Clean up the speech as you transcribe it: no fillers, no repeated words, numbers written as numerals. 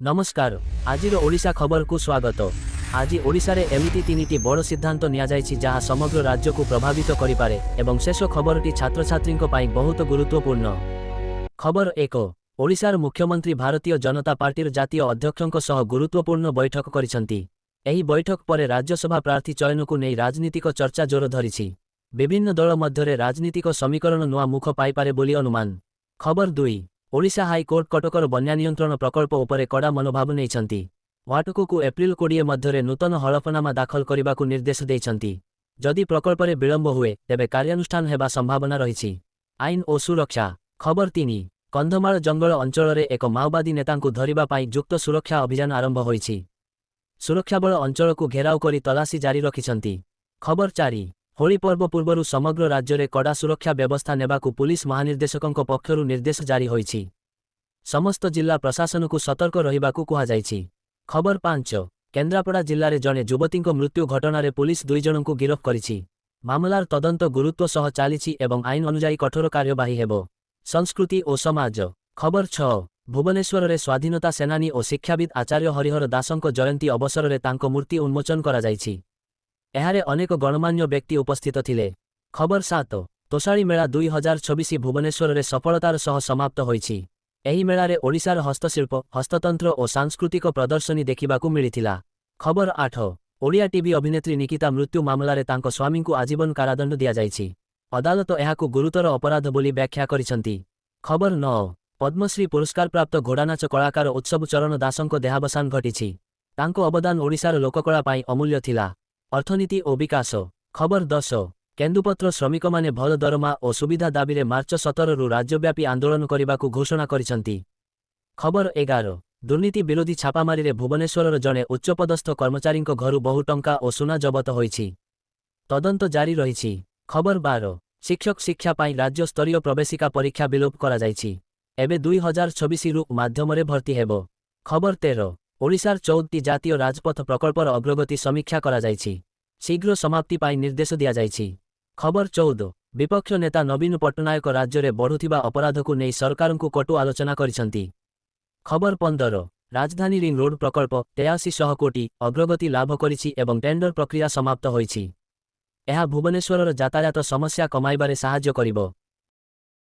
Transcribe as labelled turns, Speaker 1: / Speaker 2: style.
Speaker 1: नमस्कार आजिर ओडिशा खबर को स्वागत। आज ओडिशा रे एमिति तीनिटी बड़ सिद्धांत निया जायछि जहा समग्र राज्य को प्रभावित करिपारे एवं शेष खबरटी छात्र छात्रींको पाई बहुत गुरुत्वपूर्ण। खबर 1। ओडिशार मुख्यमंत्री भारतीय जनता पार्टीर जातीय अध्यक्षक सह गुरुत्वपूर्ण बैठक करिसंती। एही बैठक परे राज्यसभा प्रार्थी चयन को नहीं राजनीतिक चर्चा जोर धरिछि। विभिन्न दल मध्यरे राजनीतिक समीकरण नुआ मुख पाइपारे बोली अनुमान। खबर 2। ओडिशा हाईकोर्ट कटकर बन्या नियंत्रण प्रकल्प उपरे कड़ा मनोभाव नेइछंती। वाटको को एप्रिल 20 मध्यरे नूतन हलफनामा दाखल करने निर्देश देइछंती। जदि प्रकल्परे विलंब हुए तेबे कार्यानुष्ठान हेबा संभावना रहिछि। आईन और सुरक्षा। खबर 3। कंधमाल जंगल अंचल एक माओवादी नेतांकु धरिबा पाई युक्त सुरक्षा अभियान आरंभ होइछि। सुरक्षाबल अंचल को घेराव करी तलाशी जारी रखिछंती। खबर 4। होली पर्व पूर्वरु समग्र राज्य में कड़ा सुरक्षा व्यवस्था नेबाकु पुलिस महानिर्देशकंक पक्षरु निर्देश जारी होइछि। समस्त जिला प्रशासन को सतर्क रहिबाकु कुहाजाइछि। खबर 5। केन्द्रापड़ा जिले में जड़े युवती मृत्यु घटना पुलिस 2 जनकु गिरफ करिछि। मामलार तदंत गुरुत्व सह चलिछि एवं आईन अनुजाई कठोर कार्यवाही हेबो। संस्कृति और समाज। खबर 6। भुवनेश्वर में स्वाधीनता सेनानी और शिक्षाविद आचार्य हरिहर दासंक जयंती अवसर में तांको मूर्ति उन्मोचन करा जाइछि। एहारे अनेक गणमान्य व्यक्ति उपस्थित थिले। खबर 7। तोषाली मेला 2026 भुवनेश्वर में सफलतार सह समाप्त होइछि। एही मेलारे ओडिशार हस्तशिल्प हस्ततंत्र और सांस्कृतिक प्रदर्शनी देखिबाकू मिलिथिला। खबर 8। ओडिया टीवी अभिनेत्री निकिता मृत्यु मामलारे तांको स्वामी को आजीवन कारादंड दिया जाइछि। अदालत एहाकू गुरुतर अपराध बोली व्याख्या करिसंती। खबर 9। पद्मश्री पुरस्कार प्राप्त घोड़ानाच कलाकार उत्सव चरण दासंको देहावसान घटिछि। तांको अवदान ओडिशार लोककला पाई अमूल्य थिला। अर्थनीति और विकास। खबर 10। केन्दुपत्र श्रमिक माने भल दरमा और सुविधा दाबी में मार्च 17 रु राज्यव्यापी आंदोलन करने घोषणा करिसंती। खबर 11। दुर्नीति विरोधी छापामारी रे भुवनेश्वर जड़े उच्चपदस्थ कर्मचारी घरु बहु टंका और सुना जबत होइछि। तदंत जारी रहिछि। खबर 12। शिक्षक शिक्षा पाई राज्य स्तरीय प्रवेशिका परीक्षा विलोप करा जाइछि। एबे 2026 रु माध्यमरे भर्ती हेबो। खबर 13। ओडिशार 14टी जातीय राजपथ प्रकल्पर अग्रगति समीक्षा करा जाइछि। शीघ्र समाप्ति पाई निर्देश दिया जाइछि। खबर 14। विपक्ष नेता नवीन पट्टनायक राज्य में बढ़ुथिबा अपराध को नहीं सरकार को कटु आलोचना करिसंती। खबर 15। राजधानी रिंग रोड प्रकल्प 8300 कोटी अग्रगति लाभ करिछि एवं टेंडर प्रक्रिया समाप्त होइछि। एहा भुवनेश्वर यातायात समस्या कमाइबारे साहाय्य करिबो।